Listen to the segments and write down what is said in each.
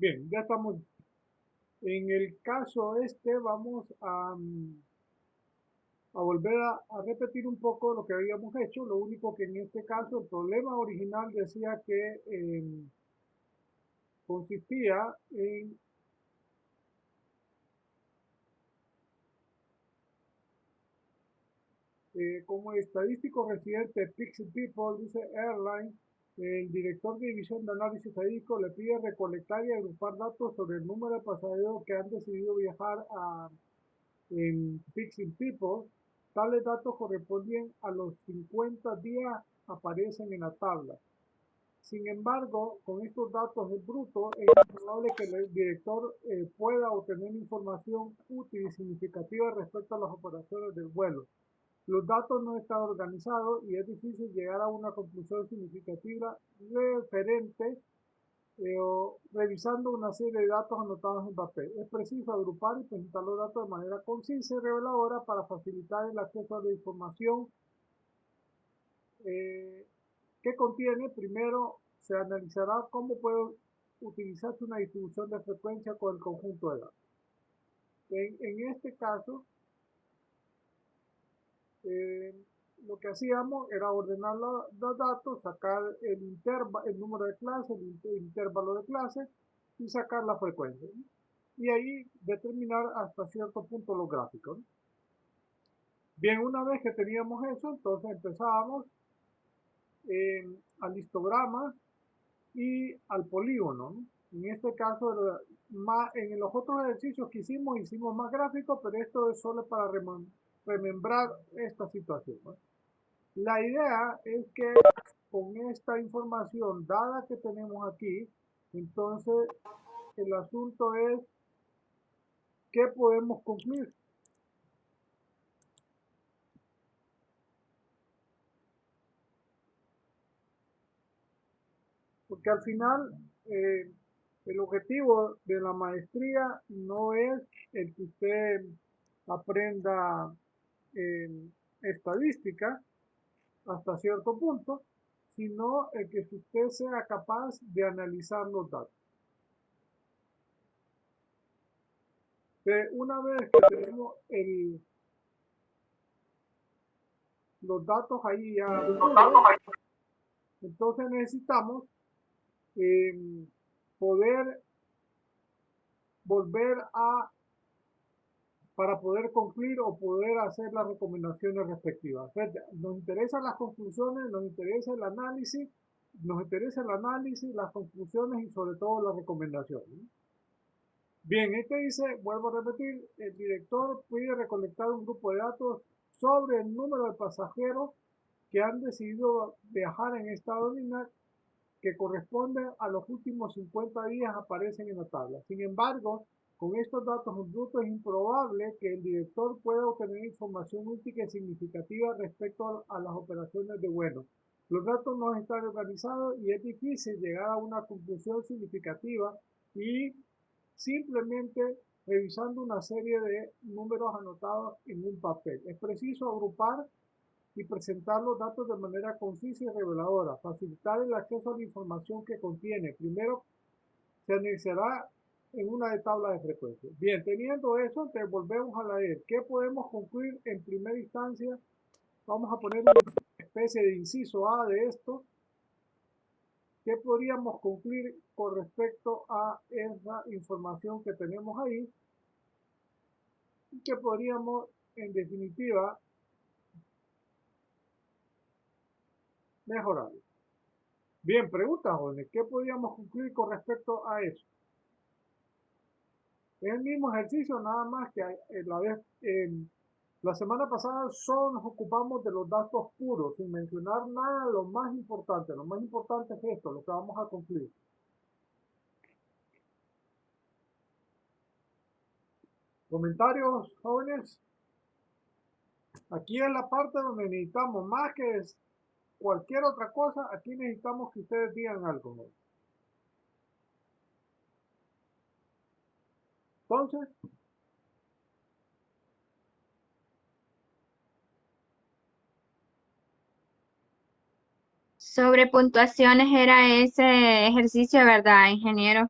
Bien, ya estamos. En el caso este vamos a volver a repetir un poco lo que habíamos hecho. Lo único que en este caso el problema original decía que consistía en como estadístico residente Pixie People, dice Airline, el director de división de análisis estadístico le pide recolectar y agrupar datos sobre el número de pasajeros que han decidido viajar en Pixie People. Tales datos corresponden a los 50 días aparecen en la tabla. Sin embargo, con estos datos en bruto, es improbable que el director pueda obtener información útil y significativa respecto a las operaciones del vuelo. Los datos no están organizados y es difícil llegar a una conclusión significativa referente o revisando una serie de datos anotados en papel. Es preciso agrupar y presentar los datos de manera concisa y reveladora para facilitar el acceso a la información eh, que contiene. Primero, se analizará cómo puede utilizarse una distribución de frecuencia con el conjunto de datos. En este caso, eh, lo que hacíamos era ordenar los datos, sacar el número de clase, el intervalo de clase y sacar la frecuencia, ¿no? Y ahí determinar hasta cierto punto los gráficos, ¿no? Bien, una vez que teníamos eso, entonces empezábamos al histograma y al polígono, ¿no? En este caso, en los otros ejercicios que hicimos más gráficos, pero esto es solo para remembrar esta situación, ¿no? La idea es que con esta información dada que tenemos aquí, entonces el asunto es qué podemos concluir. Porque al final el objetivo de la maestría no es el que usted aprenda estadística hasta cierto punto, sino el que usted sea capaz de analizar los datos. Una vez que tenemos los datos ahí ya puros, entonces necesitamos eh, poder volver para poder concluir o poder hacer las recomendaciones respectivas. Nos interesan las conclusiones, nos interesa el análisis, las conclusiones y sobre todo las recomendaciones. Bien, este dice, vuelvo a repetir, el director puede recolectar un grupo de datos sobre el número de pasajeros que han decidido viajar en estado lineal que corresponden a los últimos 50 días aparecen en la tabla. Sin embargo, con estos datos en bruto es improbable que el director pueda obtener información útil y significativa respecto a las operaciones de vuelo. Los datos no están organizados y es difícil llegar a una conclusión significativa y simplemente revisando una serie de números anotados en un papel. Es preciso agrupar y presentar los datos de manera concisa y reveladora, facilitar el acceso a la información que contiene. Primero, se analizará en una de tabla de frecuencia. Bien, teniendo eso, te volvemos a leer. ¿Qué podemos concluir en primera instancia? Vamos a poner una especie de inciso A de esto. ¿Qué podríamos concluir con respecto a esa información que tenemos ahí? Y que podríamos, en definitiva, mejorar. Bien, pregunta, jóvenes, ¿qué podríamos concluir con respecto a eso? Es el mismo ejercicio, nada más que la semana pasada solo nos ocupamos de los datos puros, sin mencionar nada de lo más importante. Lo más importante es esto, lo que vamos a concluir. ¿Comentarios, jóvenes? Aquí es la parte donde necesitamos, más que cualquier otra cosa, aquí necesitamos que ustedes digan algo, ¿no? Entonces, Sobre puntuaciones era ese ejercicio, ¿verdad, ingeniero?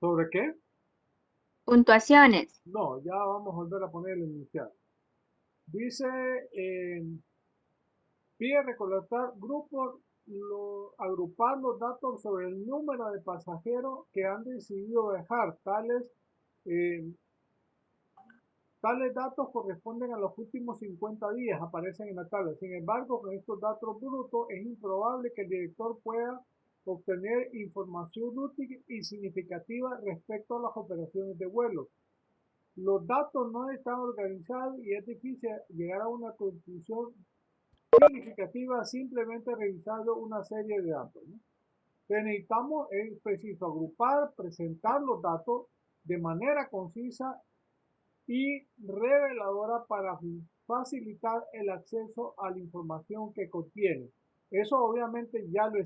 ¿Sobre qué? Puntuaciones. No, ya vamos a volver a poner el inicial. Dice, eh, pide recolectar grupos, agrupar los datos sobre el número de pasajeros que han decidido viajar. Eh, Tales datos corresponden a los últimos 50 días, aparecen en la tabla. Sin embargo, con estos datos brutos es improbable que el director pueda obtener información útil y significativa respecto a las operaciones de vuelo. Los datos no están organizados y es difícil llegar a una conclusión significativa simplemente revisando una serie de datos, ¿no? Entonces necesitamos, es preciso agrupar, presentar los datos de manera concisa y reveladora para facilitar el acceso a la información que contiene. Eso obviamente ya lo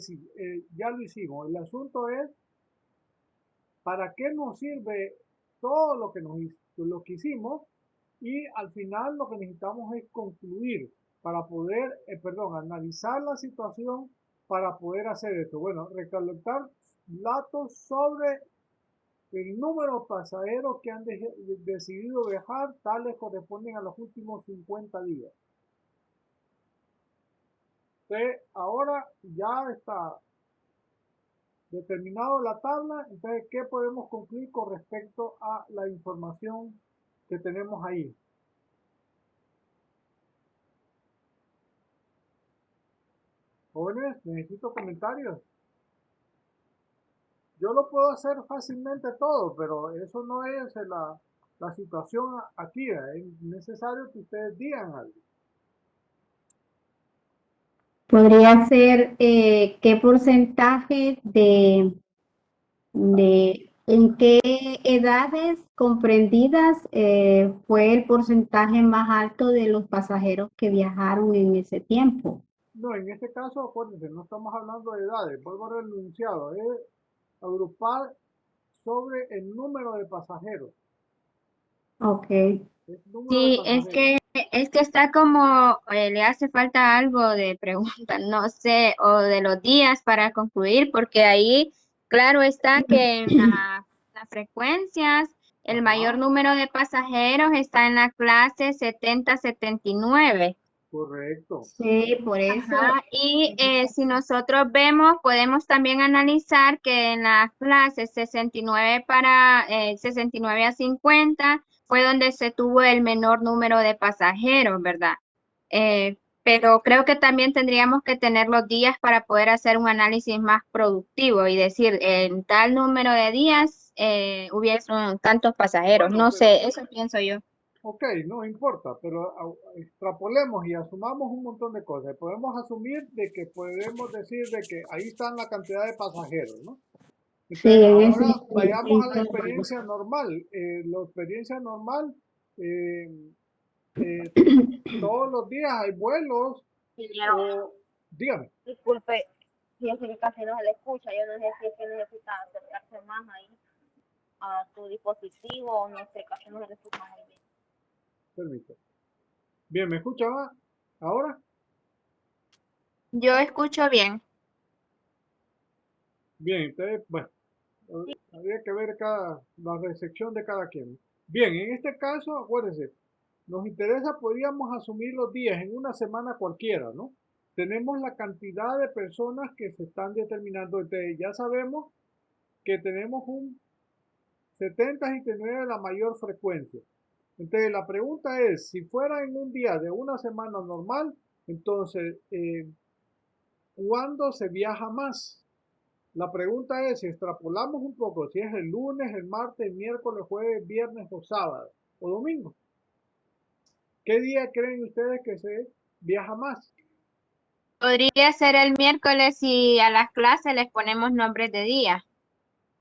hicimos. El asunto es para qué nos sirve todo lo que hicimos y al final lo que necesitamos es concluir para poder, analizar la situación para poder hacer esto. Bueno, recolectar datos sobre el número de pasajeros que han decidido viajar, tales corresponden a los últimos 50 días. Entonces, ahora ya está determinado la tabla, entonces, ¿qué podemos concluir con respecto a la información que tenemos ahí? Jóvenes, necesito comentarios. Yo lo puedo hacer fácilmente todo, pero eso no es la situación aquí. Es necesario que ustedes digan algo. Podría ser qué porcentaje en qué edades comprendidas fue el porcentaje más alto de los pasajeros que viajaron en ese tiempo. No, en este caso, acuérdense, no estamos hablando de edades, vuelvo a renunciado, es agrupar sobre el número de pasajeros. Ok. Es número de Sí, pasajeros. es que está como, le hace falta algo de pregunta, no sé, o de los días para concluir, porque ahí, claro está que en las frecuencias, el mayor Ajá, número de pasajeros está en la clase 70-79. correcto. Sí, por eso. Ajá, y si nosotros vemos, podemos también analizar que en las clases 69 para 69 a 50 fue donde se tuvo el menor número de pasajeros, ¿verdad? Pero creo que también tendríamos que tener los días para poder hacer un análisis más productivo y decir, en tal número de días hubiesen tantos pasajeros. Bueno, No pero, sé, eso pienso yo. ok, no importa, pero extrapolemos y asumamos un montón de cosas. Podemos asumir de que podemos decir de que ahí están la cantidad de pasajeros, ¿no? Sí, Entonces, en ahora eso vayamos a la concuerdo. experiencia normal. La experiencia normal, eh, eh, todos los días hay vuelos Ingeniero, o, dígame, disculpe, si es que casi no se le escucha, yo no sé si es que necesita acercarse más ahí a su dispositivo o no sé, casi no se le escucha muy bien. permítame. Bien, ¿me escucha más? ¿Ahora? Yo escucho bien. Bien, entonces, bueno, habría que ver la recepción de cada quien. Bien, en este caso, acuérdense, nos interesa, podríamos asumir los días en una semana cualquiera, ¿no? Tenemos la cantidad de personas que se están determinando, entonces ya sabemos que tenemos un 70-79 de la mayor frecuencia. Entonces la pregunta es, si fuera en un día de una semana normal, entonces, ¿cuándo se viaja más? La pregunta es, si extrapolamos un poco, si es el lunes, el martes, el miércoles, jueves, viernes o sábado o domingo, ¿qué día creen ustedes que se viaja más? Podría ser el miércoles y a las clases les ponemos nombres de día.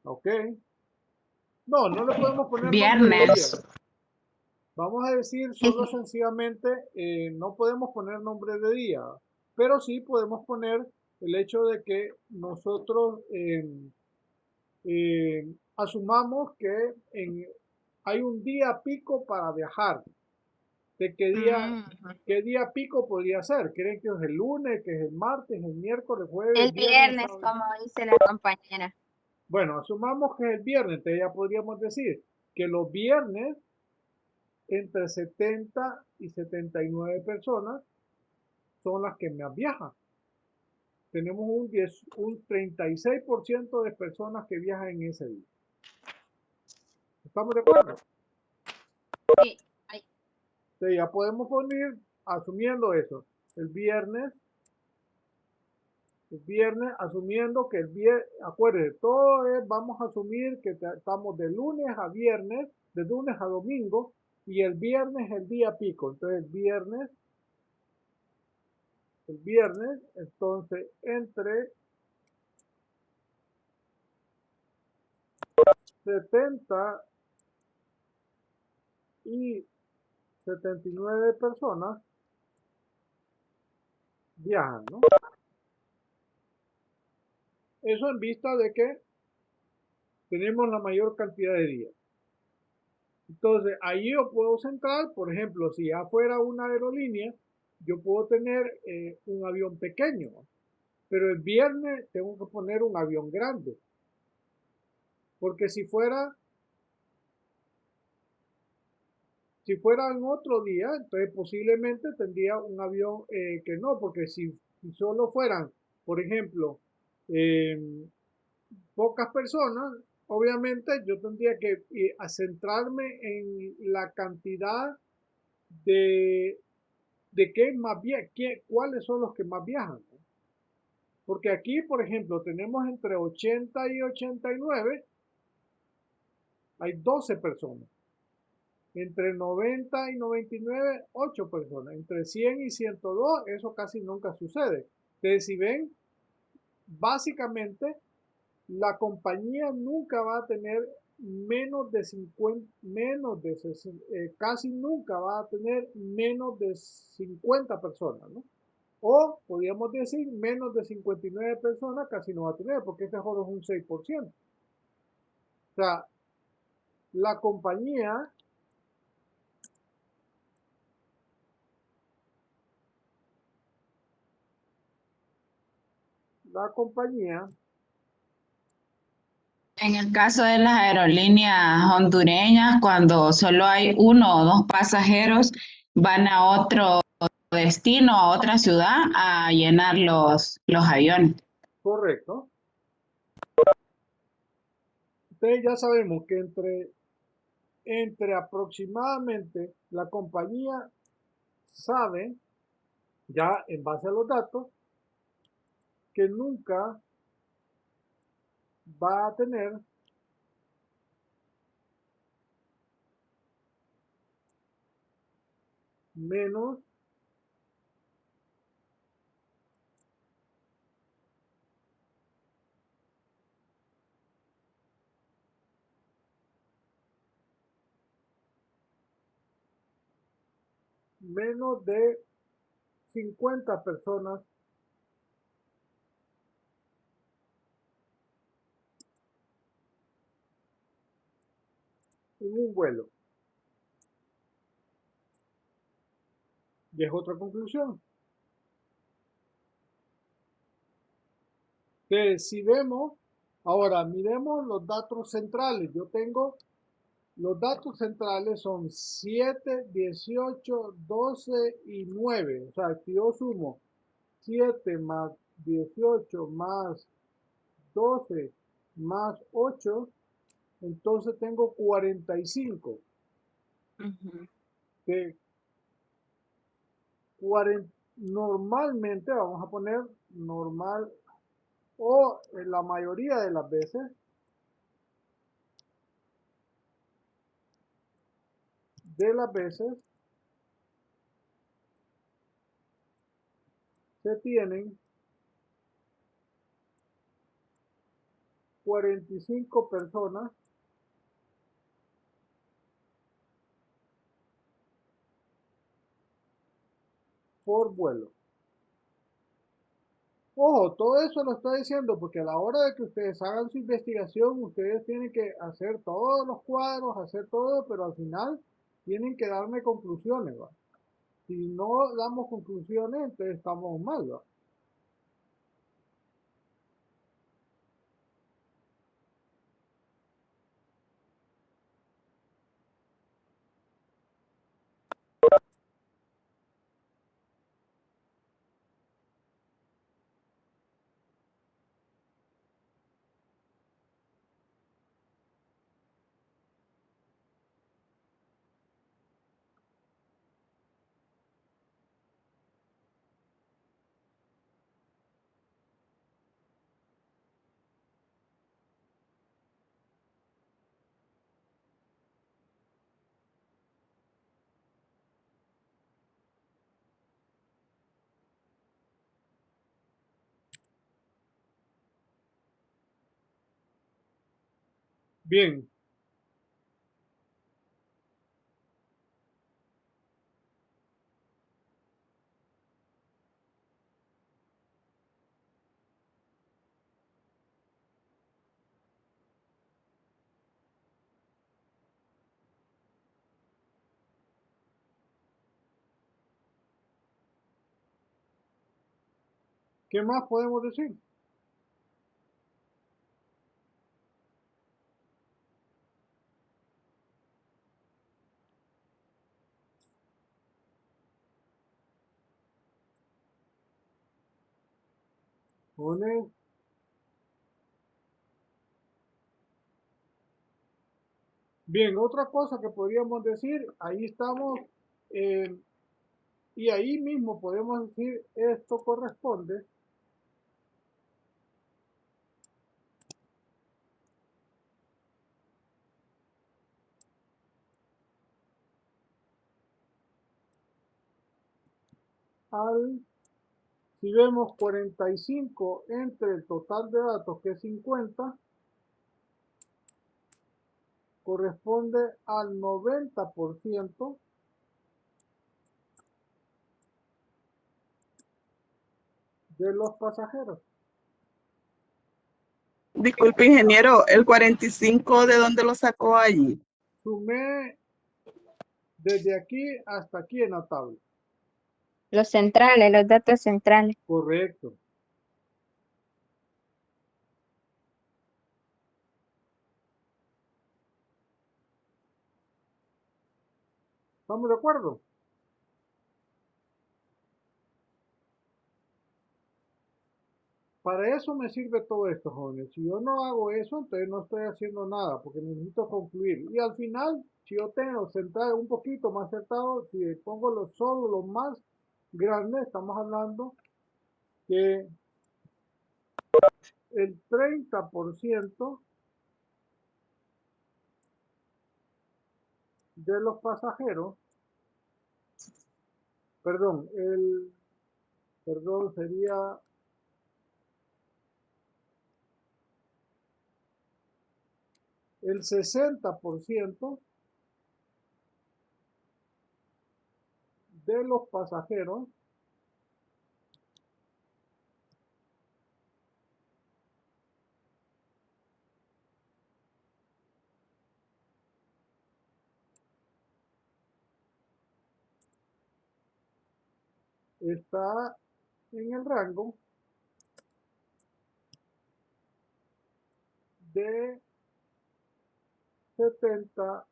¿Ok? No, no le podemos poner nombre de día. Viernes. Vamos a decir solo Sí. sencillamente, no podemos poner nombre de día, pero sí podemos poner el hecho de que nosotros asumamos que hay un día pico para viajar. ¿De Mm. qué día pico podría ser? ¿Creen que es el lunes, que es el martes, el miércoles, jueves, El viernes, viernes, sábado? como dice la compañera. Bueno, asumamos que es el viernes, entonces ya podríamos decir que los viernes entre 70 y 79 personas son las que más viajan. Tenemos un 36% de personas que viajan en ese día. ¿Estamos de acuerdo? Sí. Ay, Entonces ya podemos poner, asumiendo eso, el viernes, asumiendo que el viernes, acuérdense, todo es, vamos a asumir que estamos de lunes a viernes, de lunes a domingo, y el viernes es el día pico. Entonces el viernes, entonces entre 70 y 79 personas viajan, ¿no? Eso en vista de que tenemos la mayor cantidad de días. Entonces, ahí yo puedo centrar, por ejemplo, si ya fuera una aerolínea, yo puedo tener un avión pequeño, pero el viernes tengo que poner un avión grande, porque si fuera en otro día, entonces posiblemente tendría un avión que no, porque si solo fueran, por ejemplo, eh, pocas personas, obviamente yo tendría que centrarme en la cantidad de, de qué más cuáles son los que más viajan, ¿no? Porque aquí, por ejemplo, tenemos entre 80 y 89, hay 12 personas. Entre 90 y 99, 8 personas. Entre 100 y 102, eso casi nunca sucede. Entonces, si ven, básicamente la compañía nunca va a tener menos de 50, casi nunca va a tener menos de 50 personas, ¿no? O podríamos decir menos de 59 personas casi no va a tener, porque este solo es un 6%. O sea, la compañía, la compañía, En el caso de las aerolíneas hondureñas, cuando solo hay uno o dos pasajeros, van a otro destino, a otra ciudad, a llenar los aviones. correcto. Entonces ya sabemos que entre aproximadamente la compañía sabe, ya en base a los datos, que nunca va a tener menos de 50 personas en un vuelo. Y es otra conclusión. Que si vemos, ahora miremos los datos centrales. Yo tengo, los datos centrales son 7, 18, 12 y 9. O sea, si yo sumo 7 más 18 más 12 más 8, entonces tengo 45. Ujú. Que normalmente, vamos a poner normal, o en la mayoría de las veces se tienen 45 personas por vuelo. Ojo, todo eso lo estoy diciendo porque a la hora de que ustedes hagan su investigación, ustedes tienen que hacer todos los cuadros, hacer todo, pero al final tienen que darme conclusiones, ¿va? Si no damos conclusiones, entonces estamos mal, ¿va? Bien. ¿Qué más podemos decir? Jóvenes. Bien, otra cosa que podríamos decir, ahí estamos, y ahí mismo podemos decir, esto corresponde al, si vemos 45 entre el total de datos que es 50, corresponde al 90% de los pasajeros. Disculpe, ingeniero, el 45, ¿de dónde lo sacó allí? Sumé desde aquí hasta aquí en la tabla. Los centrales, los datos centrales. Correcto. ¿Estamos de acuerdo? Para eso me sirve todo esto, jóvenes. Si yo no hago eso, entonces no estoy haciendo nada, porque necesito concluir. Y al final, si yo tengo centrado un poquito más acertado, si pongo solo lo más grande, estamos hablando que el 30% de los pasajeros, perdón, sería el 60% de los pasajeros está en el rango de 70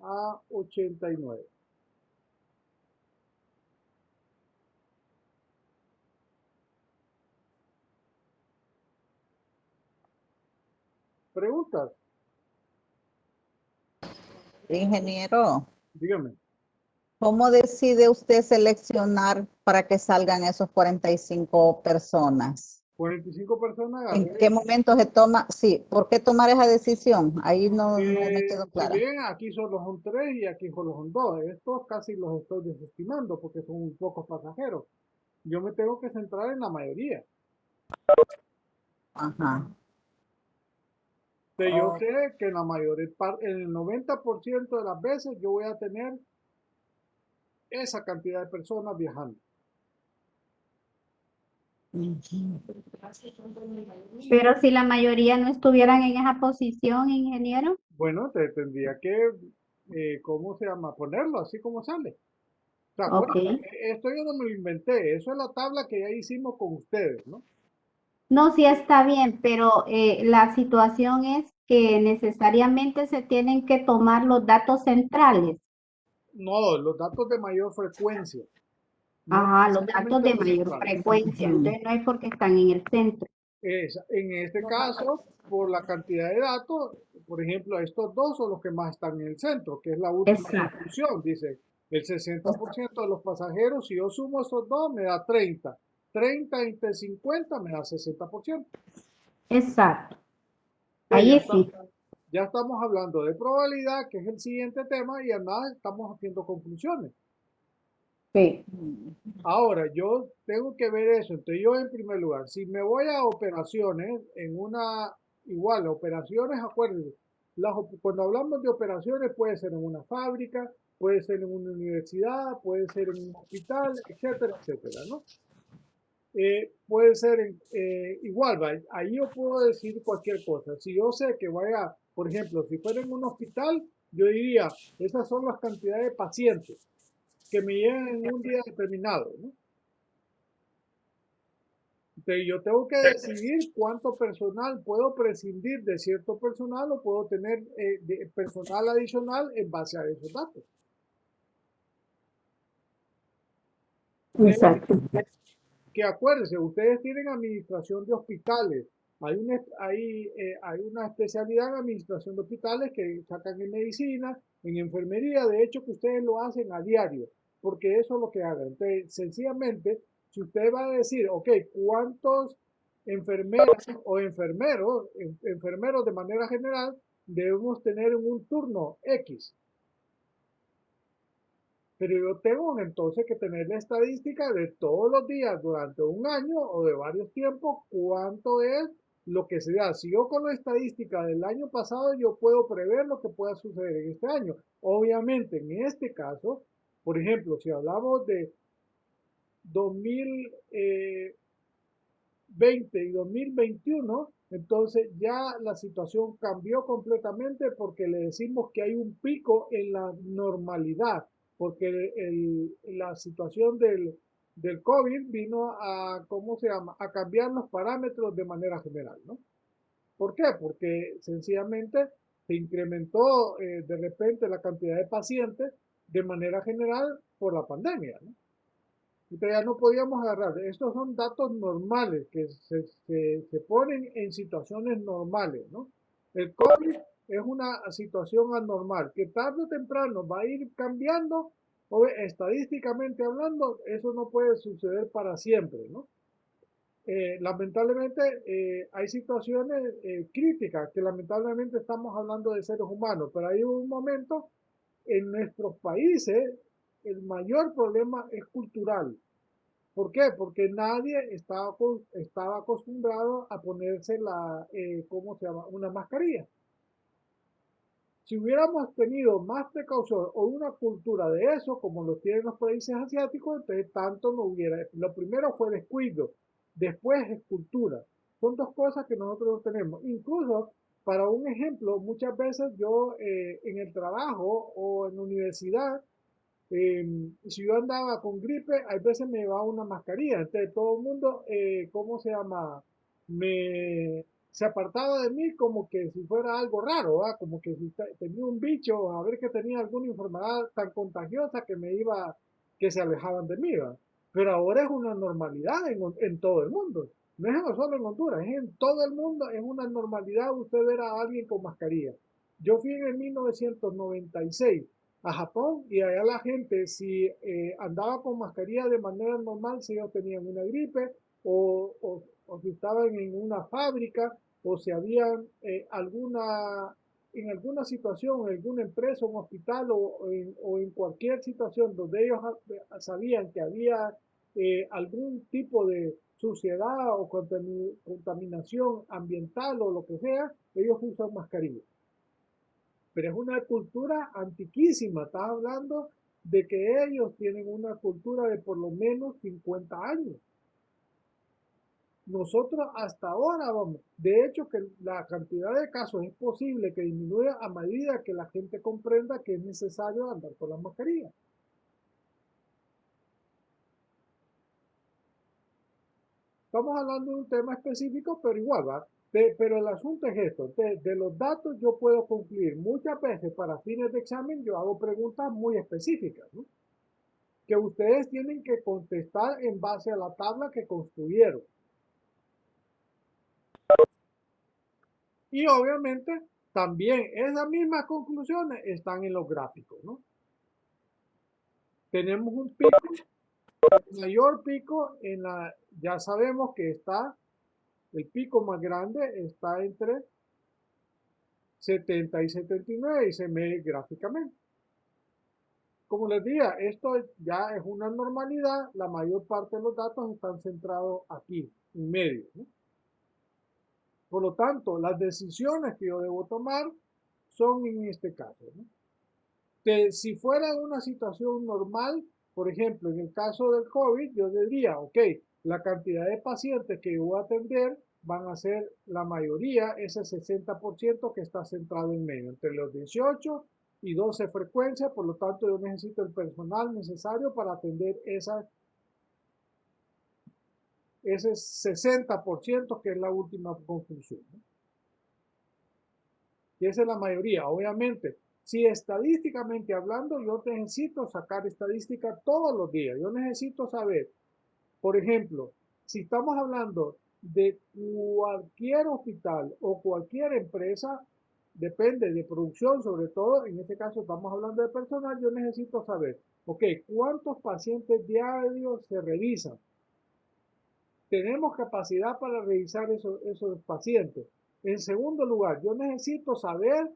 a 89. ¿Preguntas? Ingeniero, Dígame. ¿cómo decide usted seleccionar para que salgan esos 45 personas? 45 personas ¿En agarré. qué momento se toma? Sí, ¿por qué tomar esa decisión? Ahí no me quedó Si clara. bien aquí solo son 3 y aquí solo son 2, estos casi los estoy desestimando porque son muy pocos pasajeros. Yo me tengo que centrar en la mayoría. Ajá. Yo sé que en la mayoría, en el 90% de las veces yo voy a tener esa cantidad de personas viajando. Pero si la mayoría no estuvieran en esa posición, ingeniero. Bueno, te tendría que, ¿cómo se llama? Ponerlo así como sale. ¿Se acuerdan? Ok. Esto yo no me lo inventé, eso es la tabla que ya hicimos con ustedes, ¿no? No, sí está bien, pero la situación es que necesariamente se tienen que tomar los datos centrales. No, los datos de mayor frecuencia, no Ajá, los datos necesariamente de los mayor centrales. frecuencia. Entonces no es porque están en el centro. En este caso, por la cantidad de datos, por ejemplo, estos dos son los que más están en el centro, que es la última Exacto. conclusión. Dice, el 60% de los pasajeros, si yo sumo esos dos, me da 30. 30 entre 50 me da 60%. Exacto. Entonces Ahí sí. ya estamos hablando de probabilidad, que es el siguiente tema, y además estamos haciendo conclusiones. Sí. Ahora, yo tengo que ver eso. Entonces, yo en primer lugar, si me voy a operaciones, igual, operaciones, acuérdense, cuando hablamos de operaciones puede ser en una fábrica, puede ser en una universidad, puede ser en un hospital, etcétera, etcétera, ¿no? Puede ser igual, ahí yo puedo decir cualquier cosa. Si yo sé que vaya, por ejemplo, si fuera en un hospital, yo diría, esas son las cantidades de pacientes que me llegan en un día determinado, ¿no? Entonces yo tengo que decidir cuánto personal puedo prescindir de cierto personal o puedo tener personal adicional en base a esos datos. Exacto. Que acuérdense, ustedes tienen administración de hospitales. Hay una especialidad en administración de hospitales que sacan en medicina, en enfermería, de hecho que ustedes lo hacen a diario, porque eso es lo que hagan. Entonces, sencillamente, si usted va a decir, ok, ¿cuántos enfermeras o enfermeros de manera general debemos tener en un turno X? Pero yo tengo entonces que tener la estadística de todos los días durante un año o de varios tiempos, cuánto es lo que se da. Si yo con la estadística del año pasado, yo puedo prever lo que pueda suceder en este año. Obviamente, en este caso, por ejemplo, si hablamos de 2020 y 2021, entonces ya la situación cambió completamente porque le decimos que hay un pico en la normalidad, porque la situación del COVID vino a, ¿cómo se llama?, a cambiar los parámetros de manera general, ¿no? ¿Por qué? Porque sencillamente se incrementó de repente la cantidad de pacientes de manera general por la pandemia, ¿no? Entonces ya no podíamos agarrar. Estos son datos normales que se ponen en situaciones normales, ¿no? El COVID es una situación anormal que tarde o temprano va a ir cambiando, o estadísticamente hablando, eso no puede suceder para siempre, ¿no? Lamentablemente hay situaciones críticas que lamentablemente estamos hablando de seres humanos, pero hay un momento en nuestros países el mayor problema es cultural. ¿Por qué? Porque nadie estaba acostumbrado a ponerse ¿cómo se llama? Una mascarilla. Si hubiéramos tenido más precaución o una cultura de eso, como lo tienen los países asiáticos, entonces tanto no hubiera. Lo primero fue descuido, después es cultura. Son dos cosas que nosotros no tenemos. Incluso, para un ejemplo, muchas veces yo en el trabajo o en la universidad, si yo andaba con gripe, a veces me llevaba una mascarilla. Entonces todo el mundo, ¿cómo se llama? Se apartaba de mí como que si fuera algo raro, ¿verdad? Como que si tenía un bicho, a ver que tenía alguna enfermedad tan contagiosa que se alejaban de mí, ¿verdad? Pero ahora es una normalidad en todo el mundo. No es solo en Honduras, es en todo el mundo, es una normalidad usted ver a alguien con mascarilla. Yo fui en el 1996 a Japón y allá la gente si andaba con mascarilla de manera normal si ellos tenían una gripe o si estaban en una fábrica o si habían en alguna situación, en alguna empresa, un hospital o en cualquier situación donde ellos sabían que había algún tipo de suciedad o contaminación ambiental o lo que sea, ellos usan mascarilla. Pero es una cultura antiquísima. Estás hablando de que ellos tienen una cultura de por lo menos 50 años. Nosotros hasta ahora vamos. De hecho, que la cantidad de casos es posible que disminuya a medida que la gente comprenda que es necesario andar con la mascarilla. Estamos hablando de un tema específico, pero igual, ¿va? Pero el asunto es esto, de los datos yo puedo concluir. Muchas veces para fines de examen yo hago preguntas muy específicas, ¿no?, que ustedes tienen que contestar en base a la tabla que construyeron. Y obviamente también esas mismas conclusiones están en los gráficos, ¿no? Tenemos un pico, el mayor pico ya sabemos que el pico más grande está entre 70 y 79 y se mide gráficamente. como les dije, esto ya es una normalidad. La mayor parte de los datos están centrados aquí, en medio, ¿no? Por lo tanto, las decisiones que yo debo tomar son en este caso, ¿no? Si fuera una situación normal, por ejemplo, en el caso del COVID, yo diría, ok, la cantidad de pacientes que yo voy a atender van a ser la mayoría, ese 60% que está centrado en medio, entre los 18 y 12 frecuencias, por lo tanto yo necesito el personal necesario para atender ese 60% que es la última conclusión, ¿no? Y esa es la mayoría, obviamente. Si estadísticamente hablando, yo necesito sacar estadística todos los días. Yo necesito saber, por ejemplo, si estamos hablando de cualquier hospital o cualquier empresa, depende de producción, sobre todo, en este caso estamos hablando de personal, yo necesito saber, ok, ¿cuántos pacientes diarios se revisan? Tenemos capacidad para revisar esos pacientes. En segundo lugar, yo necesito saber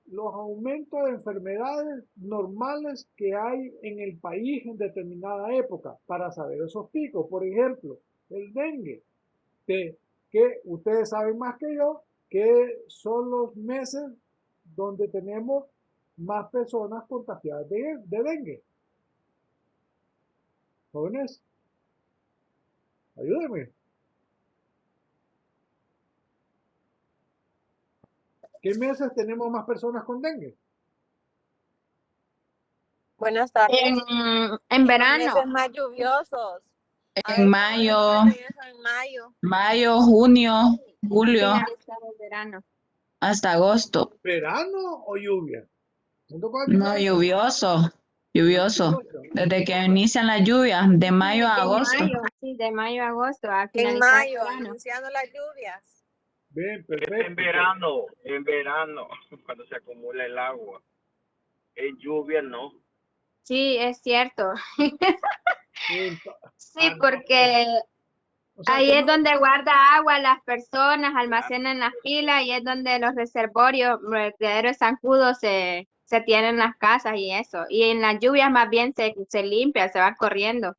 los aumentos de enfermedades normales que hay en el país en determinada época para saber esos picos. Por ejemplo, el dengue, que ustedes saben más que yo, que son los meses donde tenemos más personas contagiadas de dengue. Jóvenes, ayúdenme. ¿Qué meses tenemos más personas con dengue? Buenas tardes. En verano. Meses más lluviosos. En mayo, En mayo. mayo, junio, julio, Finalizar el verano. hasta agosto. ¿Verano o lluvia? No, lluvioso, lluvioso. Desde que inician las lluvias, de mayo a agosto. Sí, de mayo a agosto, a En finalizar el mayo, verano. iniciando las lluvias. Bien, En perfecto. verano, cuando se acumula el agua. En lluvia no. Sí, es cierto. Ento- Sí, no, porque o sea, ahí que es no- donde guarda agua las personas, almacenan las pilas y es donde los reservorios, vertederos zancudos se tienen en las casas y eso. Y en las lluvias más bien se limpia, se va corriendo.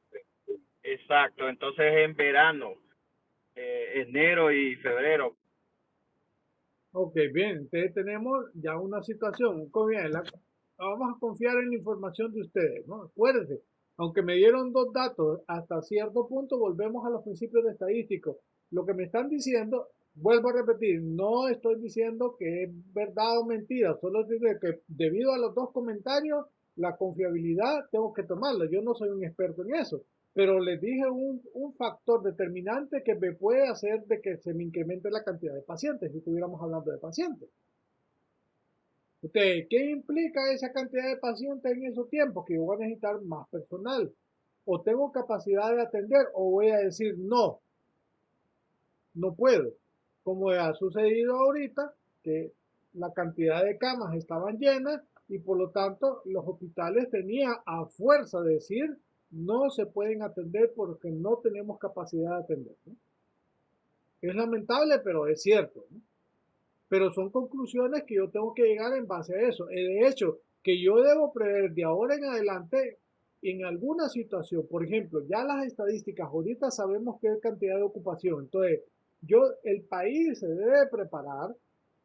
Exacto, entonces en verano, enero y febrero. Ok, bien, entonces tenemos ya una situación. Vamos a confiar en la información de ustedes, ¿no? Acuérdense, aunque me dieron dos datos, hasta cierto punto volvemos a los principios de estadísticos. Lo que me están diciendo, vuelvo a repetir, no estoy diciendo que es verdad o mentira, solo digo que debido a los dos comentarios, la confiabilidad tengo que tomarla. Yo no soy un experto en eso, pero les dije un factor determinante que me puede hacer de que se me incremente la cantidad de pacientes, si estuviéramos hablando de pacientes. ¿Qué implica esa cantidad de pacientes en esos tiempos? Que yo voy a necesitar más personal. O tengo capacidad de atender o voy a decir no, no puedo. Como ha sucedido ahorita, que la cantidad de camas estaban llenas y por lo tanto los hospitales tenían a fuerza de decir no se pueden atender porque no tenemos capacidad de atender, ¿no? Es lamentable, pero es cierto, ¿no? Pero son conclusiones que yo tengo que llegar en base a eso. De hecho, que yo debo prever de ahora en adelante en alguna situación, por ejemplo, ya las estadísticas, ahorita sabemos qué cantidad de ocupación. Entonces, el país se debe preparar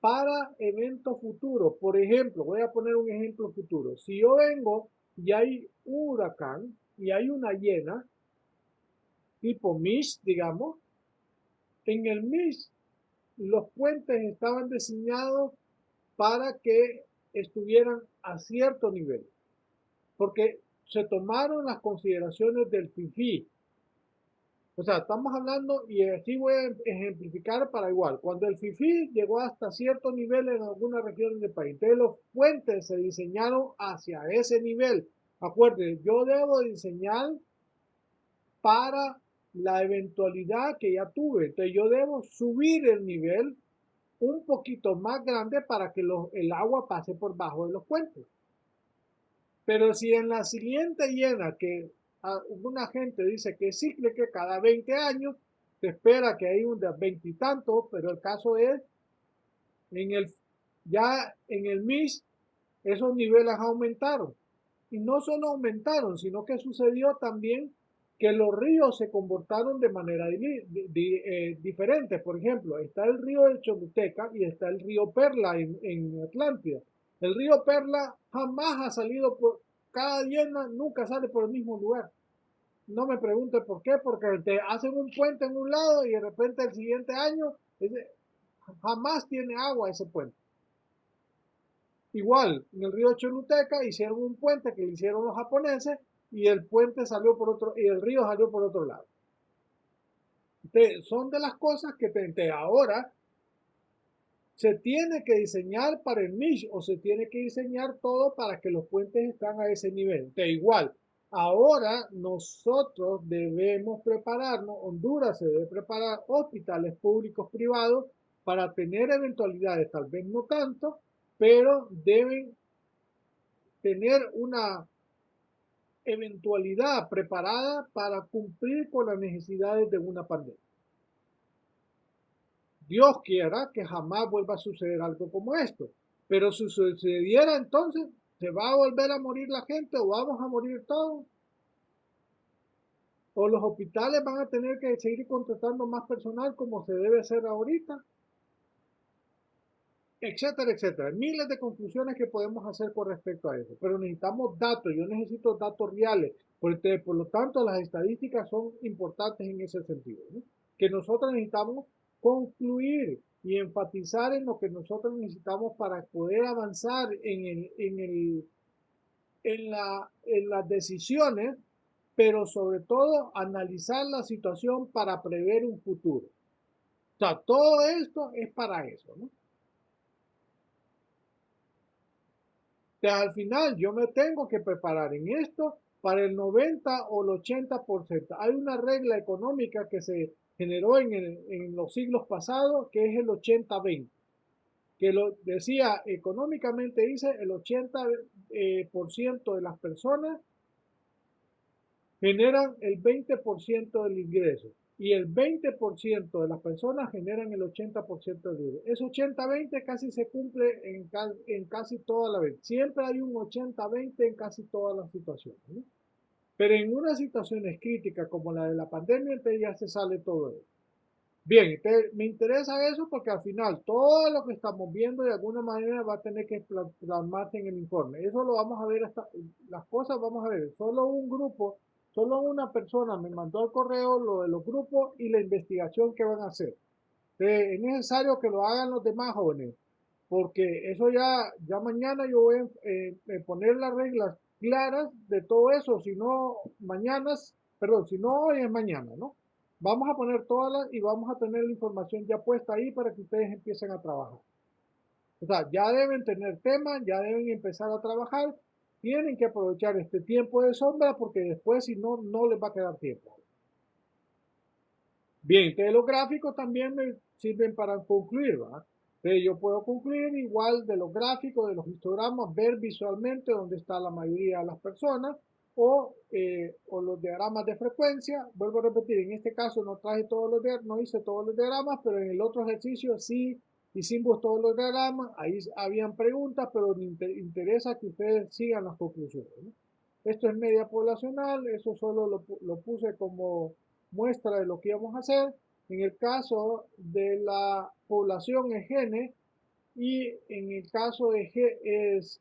para eventos futuros. Por ejemplo, voy a poner un ejemplo futuro. Si yo vengo y hay un huracán y hay una llena, tipo Mish, digamos, en el Mish los puentes estaban diseñados para que estuvieran a cierto nivel, porque se tomaron las consideraciones del FIFI. O sea, estamos hablando, y así voy a ejemplificar para igual, cuando el FIFI llegó hasta cierto nivel en algunas regiones del país, entonces los puentes se diseñaron hacia ese nivel. Acuérdense, yo debo diseñar para la eventualidad que ya tuve, entonces yo debo subir el nivel un poquito más grande para que el agua pase por bajo de los puentes. Pero si en la siguiente llena, que una gente dice que es cíclica cada 20 años, se espera que hay un de 20 y tantos, pero el caso es, ya en el MIS, esos niveles aumentaron. Y no solo aumentaron, sino que sucedió también que los ríos se comportaron de manera diferente. Por ejemplo, está el río de Choluteca y está el río Perla en Atlántida. El río Perla jamás ha salido por, cada llena nunca sale por el mismo lugar. No me pregunte por qué, porque te hacen un puente en un lado y de repente el siguiente año jamás tiene agua ese puente. Igual, en el río Choluteca hicieron un puente que le hicieron los japoneses y el puente salió por otro, y el río salió por otro lado. Son de las cosas que ahora se tiene que diseñar para el niche o se tiene que diseñar todo para que los puentes estén a ese nivel. Igual, ahora nosotros debemos prepararnos, Honduras se debe preparar, hospitales públicos, privados, para tener eventualidades, tal vez no tanto, pero deben tener una eventualidad preparada para cumplir con las necesidades de una pandemia. Dios quiera que jamás vuelva a suceder algo como esto, pero si sucediera entonces, ¿se va a volver a morir la gente o vamos a morir todos? ¿O los hospitales van a tener que seguir contratando más personal como se debe hacer ahorita? Etcétera, etcétera. Miles de conclusiones que podemos hacer con respecto a eso, pero necesitamos datos, yo necesito datos reales, por lo tanto las estadísticas son importantes en ese sentido, ¿no? Que nosotros necesitamos concluir y enfatizar en lo que nosotros necesitamos para poder avanzar en las decisiones, pero sobre todo analizar la situación para prever un futuro. O sea, todo esto es para eso, ¿no? Al final yo me tengo que preparar en esto para el 90 o el 80%. Hay una regla económica que se generó en los siglos pasados que es el 80-20, que lo decía económicamente, dice el 80% de las personas generan el 20% del ingreso y el 20% de las personas generan el 80% del ingreso. Ese 80-20 casi se cumple en casi toda la vez. Siempre hay un 80-20 en casi todas las situaciones, ¿no? Pero en unas situaciones críticas como la de la pandemia, entonces ya se sale todo eso. Bien, me interesa eso porque al final todo lo que estamos viendo de alguna manera va a tener que plasmarse en el informe. Eso lo vamos a ver hasta, las cosas vamos a ver, solo un grupo, solo una persona me mandó al correo lo de los grupos y la investigación que van a hacer. Es necesario que lo hagan los demás jóvenes, porque eso ya mañana yo voy a poner las reglas claras de todo eso, si no si no hoy es mañana, ¿no? Vamos a poner todas las y vamos a tener la información ya puesta ahí para que ustedes empiecen a trabajar. O sea, ya deben tener temas, ya deben empezar a trabajar, tienen que aprovechar este tiempo de sombra porque después si no, no les va a quedar tiempo. Bien, entonces los gráficos también me sirven para concluir, ¿verdad? Entonces yo puedo concluir igual de los gráficos, de los histogramas, ver visualmente dónde está la mayoría de las personas o los diagramas de frecuencia. Vuelvo a repetir, en este caso no traje no hice todos los diagramas, pero en el otro ejercicio sí hicimos todos los diagramas. Ahí habían preguntas, pero me interesa que ustedes sigan las conclusiones, ¿no? Esto es media poblacional, eso solo lo puse como muestra de lo que íbamos a hacer. En el caso de la población es N y en el caso de G es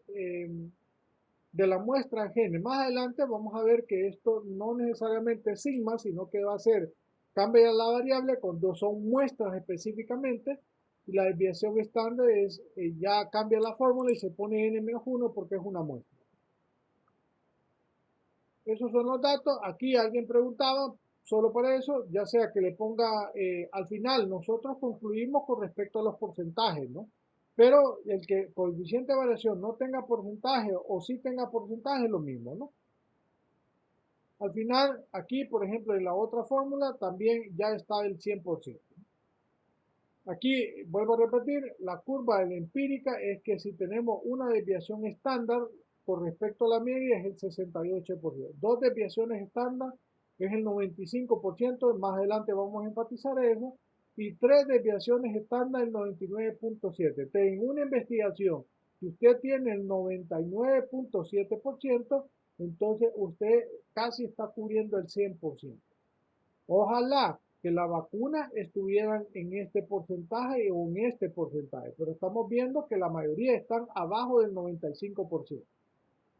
de la muestra N. Más adelante vamos a ver que esto no necesariamente es sigma, sino que va a ser, cambia la variable cuando son muestras específicamente y la desviación estándar es, ya cambia la fórmula y se pone N-1 porque es una muestra. Esos son los datos. Aquí alguien preguntaba, solo para eso, ya sea que le ponga, al final nosotros concluimos con respecto a los porcentajes, ¿no? Pero el que coeficiente de variación no tenga porcentaje o sí tenga porcentaje es lo mismo, ¿no? Al final, aquí, por ejemplo, en la otra fórmula también ya está el 100%. Aquí, vuelvo a repetir, la curva de la empírica es que si tenemos una desviación estándar con respecto a la media es el 68%. Dos desviaciones estándar es el 95%, más adelante vamos a enfatizar eso, y tres desviaciones estándar el 99.7%. En una investigación, si usted tiene el 99.7%, entonces usted casi está cubriendo el 100%. Ojalá que la vacuna estuvieran en este porcentaje o en este porcentaje, pero estamos viendo que la mayoría están abajo del 95%.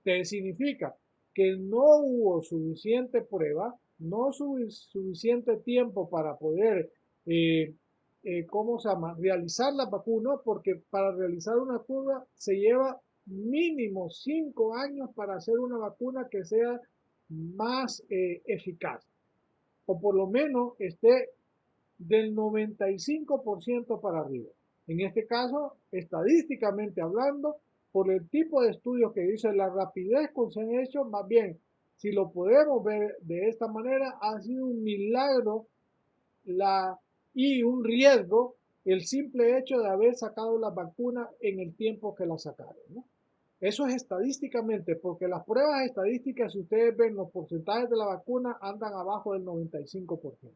Que significa que no hubo suficiente prueba, no suficiente tiempo para poder, ¿cómo se llama?, realizar la vacuna, porque para realizar una curva se lleva mínimo 5 años para hacer una vacuna que sea más eficaz, o por lo menos esté del 95% para arriba. En este caso, estadísticamente hablando, por el tipo de estudios que dice la rapidez con se han hecho, más bien, si lo podemos ver de esta manera, ha sido un milagro y un riesgo el simple hecho de haber sacado la vacuna en el tiempo que la sacaron, ¿no? Eso es estadísticamente, porque las pruebas estadísticas, si ustedes ven los porcentajes de la vacuna, andan abajo del 95%.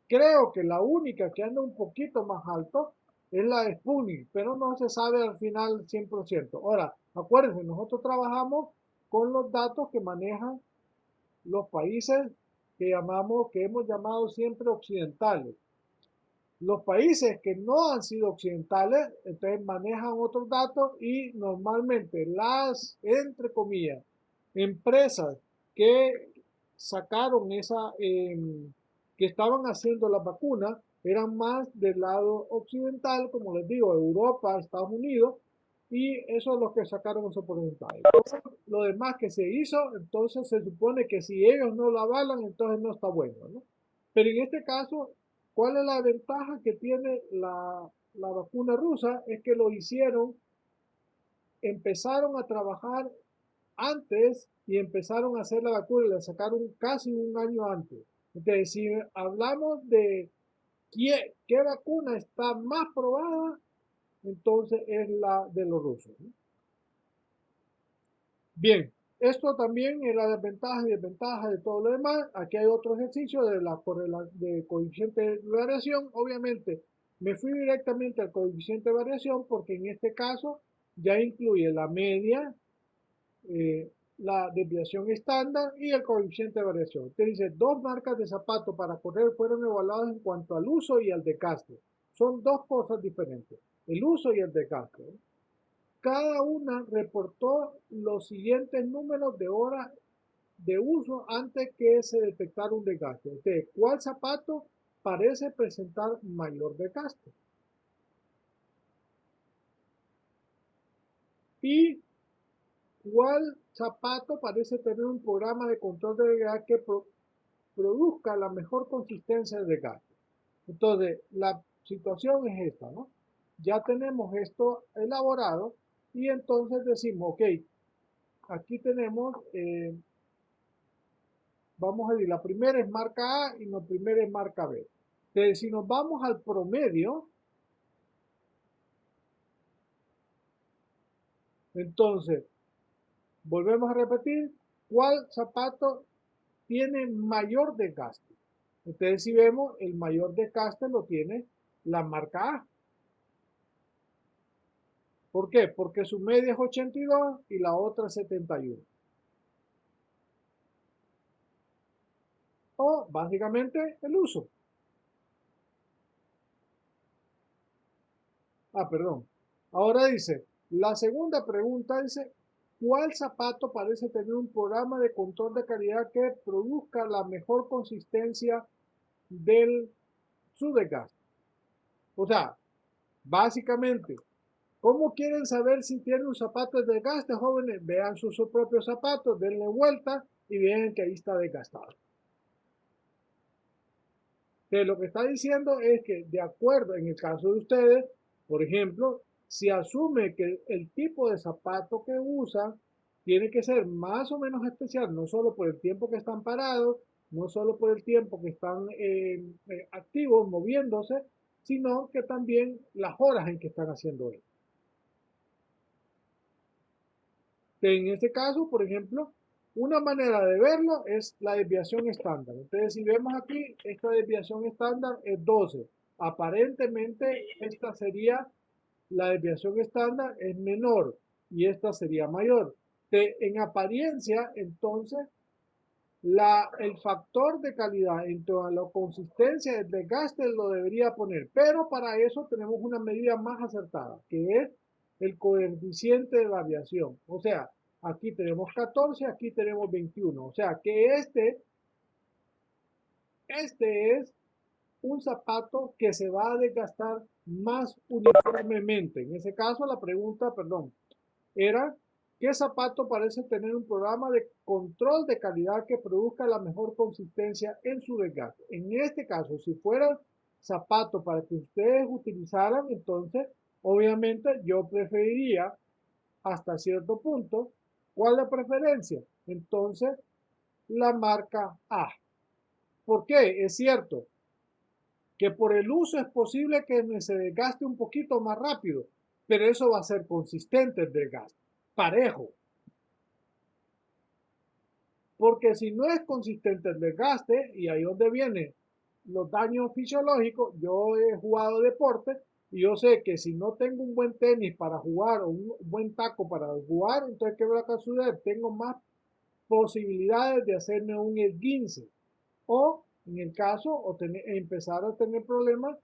Creo que la única que anda un poquito más alto es la de Sputnik, pero no se sabe al final 100%. Ahora, acuérdense, nosotros trabajamos con los datos que manejan los países que hemos llamado siempre occidentales. Los países que no han sido occidentales, entonces manejan otros datos y normalmente las, entre comillas, empresas que sacaron que estaban haciendo las vacunas, eran más del lado occidental, como les digo, Europa, Estados Unidos, y eso es lo que sacaron esos porcentajes. Lo demás que se hizo, entonces se supone que si ellos no lo avalan, entonces no está bueno, ¿no? Pero en este caso, ¿cuál es la ventaja que tiene la vacuna rusa? Es que lo hicieron, empezaron a trabajar antes y empezaron a hacer la vacuna y la sacaron casi un año antes. Entonces, si hablamos de qué vacuna está más probada, entonces es la de los rusos, ¿no? Bien, esto también es la desventaja y desventaja de todo lo demás. Aquí hay otro ejercicio de coeficiente de variación. Obviamente, me fui directamente al coeficiente de variación porque en este caso ya incluye la media, la desviación estándar y el coeficiente de variación. Te dice, 2 marcas de zapatos para correr fueron evaluadas en cuanto al uso y al desgaste. Son 2 cosas diferentes, el uso y el desgaste. Cada una reportó los siguientes números de horas de uso antes que se detectara un desgaste. Entonces, ¿cuál zapato parece presentar mayor desgaste? Y ¿cuál zapato parece tener un programa de control de desgaste que produzca la mejor consistencia de desgaste? Entonces, la situación es esta, ¿no? Ya tenemos esto elaborado y entonces decimos, ok, aquí tenemos, vamos a decir, la primera es marca A y la primera es marca B. Entonces, si nos vamos al promedio, entonces, volvemos a repetir, ¿cuál zapato tiene mayor desgaste? Entonces, si vemos, el mayor desgaste lo tiene la marca A. ¿Por qué? Porque su media es 82 y la otra 71. O básicamente el uso. Perdón. Ahora dice, la segunda pregunta dice, ¿cuál zapato parece tener un programa de control de calidad que produzca la mejor consistencia de su desgaste? O sea, básicamente, ¿cómo quieren saber si tienen un zapato de desgaste, jóvenes? Vean sus propios zapatos, denle vuelta y vean que ahí está desgastado. Entonces, lo que está diciendo es que, de acuerdo, en el caso de ustedes, por ejemplo, si asume que el tipo de zapato que usan tiene que ser más o menos especial, no solo por el tiempo que están parados, no solo por el tiempo que están activos, moviéndose, sino que también las horas en que están haciendo esto. En este caso, por ejemplo, una manera de verlo es la desviación estándar. Entonces, si vemos aquí, esta desviación estándar es 12. Aparentemente, esta sería, la desviación estándar es menor y esta sería mayor. En apariencia, entonces, el factor de calidad en toda la consistencia del desgaste lo debería poner, pero para eso tenemos una medida más acertada, que es el coeficiente de variación. O sea, aquí tenemos 14, aquí tenemos 21. O sea, que este es un zapato que se va a desgastar más uniformemente. En ese caso, la pregunta, perdón, era, ¿qué zapato parece tener un programa de control de calidad que produzca la mejor consistencia en su desgaste? En este caso, si fuera zapato para que ustedes utilizaran, entonces, obviamente, yo preferiría hasta cierto punto, ¿cuál es la preferencia? Entonces, la marca A. ¿Por qué? Es cierto que por el uso es posible que se desgaste un poquito más rápido, pero eso va a ser consistente el desgaste, parejo. Porque si no es consistente el desgaste, y ahí donde vienen los daños fisiológicos, yo he jugado deporte y yo sé que si no tengo un buen tenis para jugar o un buen taco para jugar, entonces ¿qué va a suceder? Tengo más posibilidades de hacerme un esguince o en el caso o empezar a tener problemas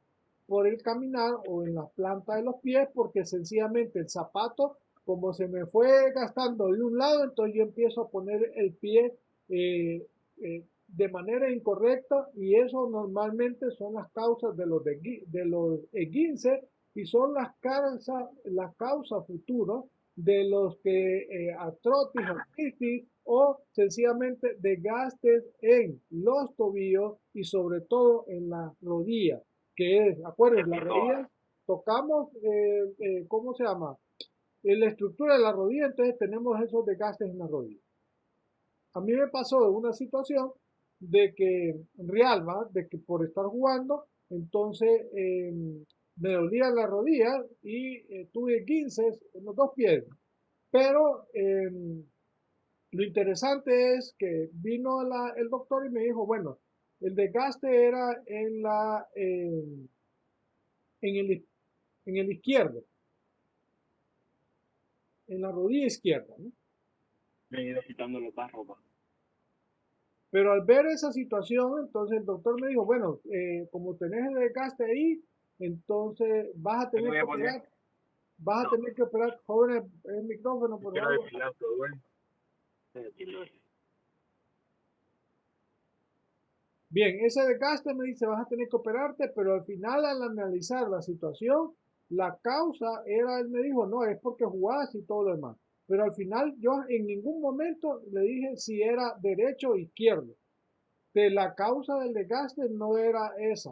por el caminar o en la planta de los pies porque sencillamente el zapato como se me fue gastando de un lado, entonces yo empiezo a poner el pie de manera incorrecta y eso normalmente son las causas de los esguinces y son las causas futuras de los que artrosis, artritis o sencillamente desgastes en los tobillos y sobre todo en la rodilla, que es, acuérdense, la rodilla tocamos, ¿cómo se llama? En la estructura de la rodilla, entonces tenemos esos desgastes en la rodilla. A mí me pasó una situación de que, real, ¿va? De que por estar jugando, entonces me dolía la rodilla y tuve 15 en los dos pies. Pero lo interesante es que vino el doctor y me dijo, bueno, el desgaste era en el izquierdo, en la rodilla izquierda, ¿no? Me he ido quitando los barros. Pero al ver esa situación, entonces el doctor me dijo, bueno, como tenés el desgaste ahí, entonces vas a tener que operar, jóvenes, el micrófono, por favor. Bien, ese desgaste me dice, vas a tener que operarte, pero al final al analizar la situación, la causa era, él me dijo, no, es porque jugás y todo lo demás. Pero al final yo en ningún momento le dije si era derecho o izquierdo. Que la causa del desgaste no era esa.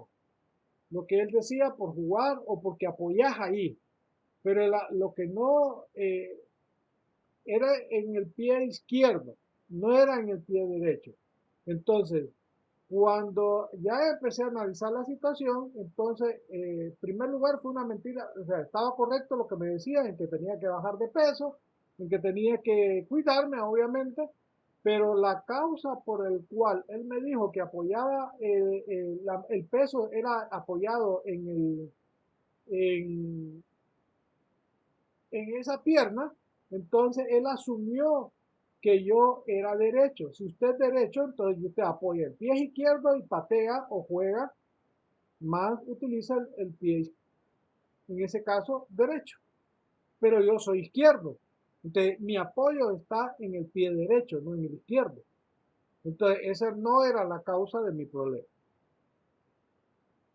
Lo que él decía por jugar o porque apoyás ahí. Pero lo que no era en el pie izquierdo, no era en el pie derecho. Entonces, cuando ya empecé a analizar la situación, entonces, en primer lugar fue una mentira, o sea, estaba correcto lo que me decía, en que tenía que bajar de peso, en que tenía que cuidarme, obviamente, pero la causa por el cual él me dijo que apoyaba, el peso era apoyado en, en esa pierna, entonces él asumió que yo era derecho. Si usted es derecho, entonces usted apoya el pie izquierdo y patea o juega, más utiliza el pie, en ese caso, derecho. Pero yo soy izquierdo. Entonces mi apoyo está en el pie derecho, no en el izquierdo. Entonces esa no era la causa de mi problema.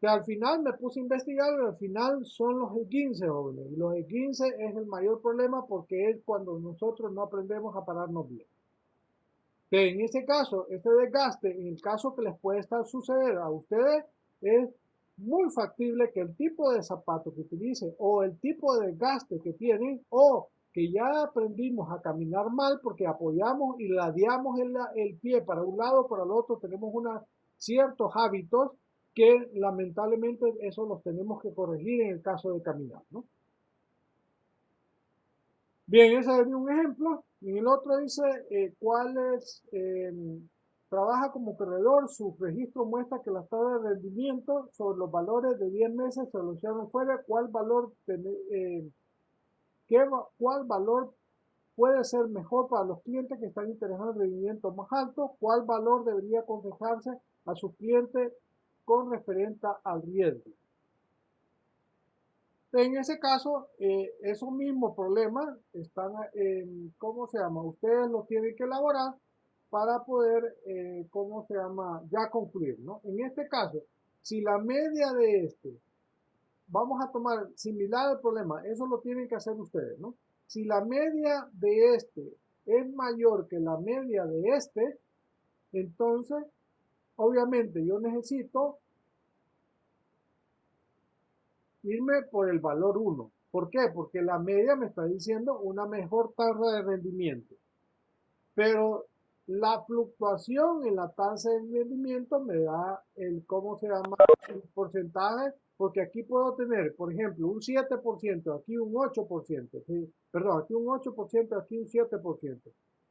Que al final me puse a investigar y al final son los esguinces, jóvenes. Y los esguinces es el mayor problema porque es cuando nosotros no aprendemos a pararnos bien. Que en este caso, este desgaste, en el caso que les puede estar suceder a ustedes, es muy factible que el tipo de zapato que utilicen o el tipo de desgaste que tienen o que ya aprendimos a caminar mal porque apoyamos y ladeamos el pie para un lado o para el otro, tenemos ciertos hábitos que lamentablemente eso los tenemos que corregir en el caso de caminar, ¿no? Bien, ese es un ejemplo. En el otro dice, trabaja como corredor, su registro muestra que la tabla de rendimiento sobre los valores de 10 meses se solucionan fuera, cuál valor puede ser mejor para los clientes que están interesados en rendimiento más alto? ¿Cuál valor debería aconsejarse a sus clientes con referente al riesgo? En ese caso, esos mismos problemas están, ¿cómo se llama? Ustedes los tienen que elaborar para poder, ¿cómo se llama? Ya concluir, ¿no? En este caso, si la media de vamos a tomar similar al problema, eso lo tienen que hacer ustedes, ¿no? Si la media de es mayor que la media de entonces, obviamente yo necesito irme por el valor 1. ¿Por qué? Porque la media me está diciendo una mejor tasa de rendimiento. Pero la fluctuación en la tasa de rendimiento me da ¿cómo se llama? El porcentaje, porque aquí puedo tener, por ejemplo, un 7%, aquí un 8%, ¿sí? Perdón, aquí un 8%, aquí un 7%.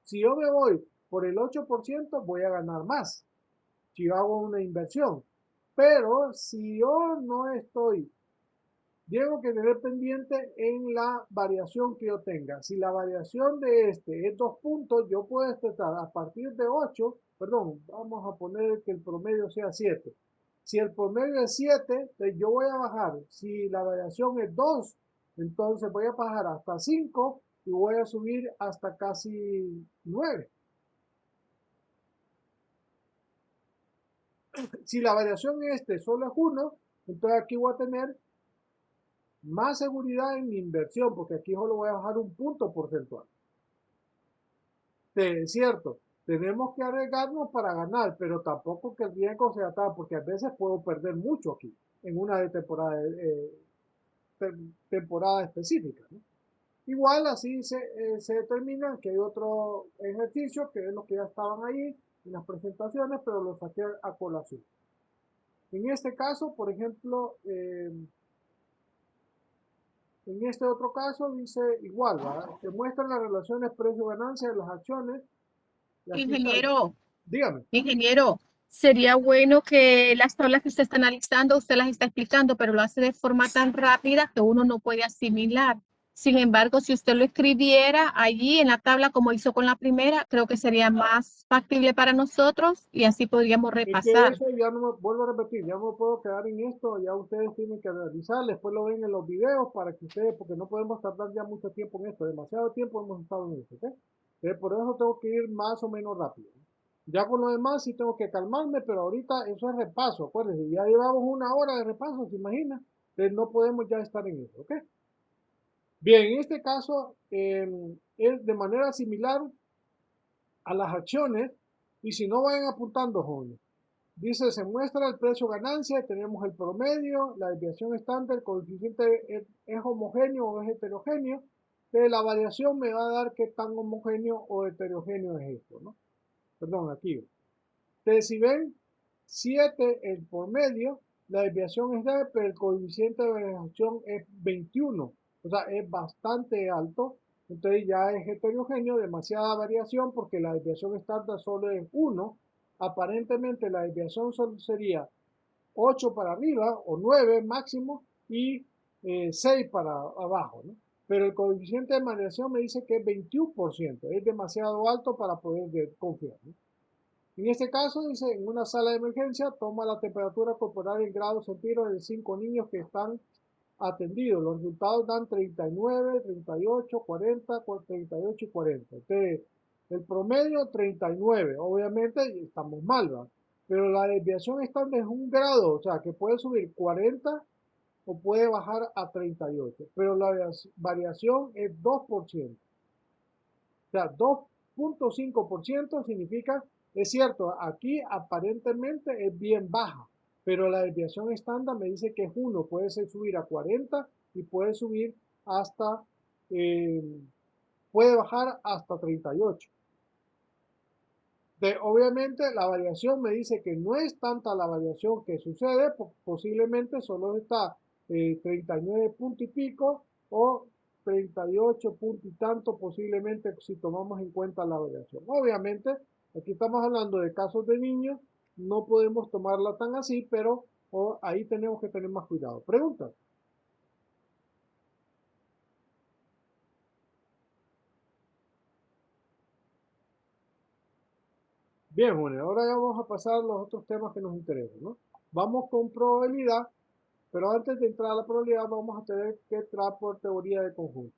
Si yo me voy por el 8%, voy a ganar más si yo hago una inversión. Pero si yo no estoy, tengo que tener pendiente en la variación que yo tenga. Si la variación de es 2 puntos, yo puedo estar a partir de 8, perdón, vamos a poner que el promedio sea 7. Si el promedio es 7, yo voy a bajar. Si la variación es 2, entonces voy a bajar hasta 5 y voy a subir hasta casi 9. Si la variación solo es 1, entonces aquí voy a tener más seguridad en mi inversión, porque aquí solo voy a bajar un punto porcentual. Es cierto, tenemos que arriesgarnos para ganar, pero tampoco que el riesgo sea tal, porque a veces puedo perder mucho aquí, en una temporada específica, ¿no? Igual así se determina que hay otro ejercicio, que es lo que ya estaban ahí en las presentaciones, pero lo saqué a colación. En este caso, por ejemplo, en este otro caso dice igual, ¿verdad? Se muestran las relaciones precio-ganancia de las acciones. Y aquí Ingeniero, dígame. ingeniero, sería bueno que las tablas que usted está analizando, usted las está explicando, pero lo hace de forma tan rápida que uno no puede asimilar. Sin embargo, si usted lo escribiera allí en la tabla como hizo con la primera, creo que sería más factible para nosotros y así podríamos Es que repasar. eso ya no me vuelvo a repetir, ya no me puedo quedar en esto, ya ustedes tienen que realizar, después lo ven en los videos para que ustedes, porque no podemos tardar ya mucho tiempo en esto, demasiado tiempo hemos estado en esto, ¿ok? Por eso tengo que ir más o menos rápido. Ya con lo demás sí tengo que calmarme, pero ahorita eso es repaso, acuérdense, ya llevamos 1 hora de repaso, ¿se imagina? Entonces no podemos ya estar en eso, ¿ok? Bien, en este caso es de manera similar a las acciones, y si no vayan apuntando, jóvenes. Dice, se muestra el precio ganancia, tenemos el promedio, la desviación estándar, el coeficiente es homogéneo o es heterogéneo. Entonces la variación me va a dar qué tan homogéneo o heterogéneo es esto, ¿no? Perdón, aquí. Entonces si ven, 7 el promedio, la desviación es leve, pero el coeficiente de variación es 21. O sea, es bastante alto. Entonces ya es heterogéneo, demasiada variación porque la desviación estándar solo es 1. Aparentemente la desviación solo sería 8 para arriba o 9 máximo y 6 para abajo, ¿no? Pero el coeficiente de variación me dice que es 21%, es demasiado alto para poder confiar, ¿no? En este caso, dice, en una sala de emergencia, toma la temperatura corporal en grados centígrados de 5 niños que están atendidos. Los resultados dan 39, 38, 40, 38 y 40. Entonces, el promedio 39. Obviamente estamos mal, ¿verdad? Pero la desviación estándar es 1 grado, o sea, que puede subir 40 o puede bajar a 38. Pero la variación es 2%. O sea, 2.5% significa, es cierto, aquí aparentemente es bien baja, pero la desviación estándar me dice que es 1, puede subir a 40 y puede subir hasta, puede bajar hasta 38. Obviamente la variación me dice que no es tanta la variación que sucede, posiblemente solo está 39 punto y pico o 38 punto y tanto posiblemente si tomamos en cuenta la variación. Obviamente aquí estamos hablando de casos de niños, no podemos tomarla tan así, pero ahí tenemos que tener más cuidado. Preguntas. Bien, Juni, ahora ya vamos a pasar a los otros temas que nos interesan, ¿no? Vamos con probabilidad, pero antes de entrar a la probabilidad vamos a tener que entrar por teoría de conjunto.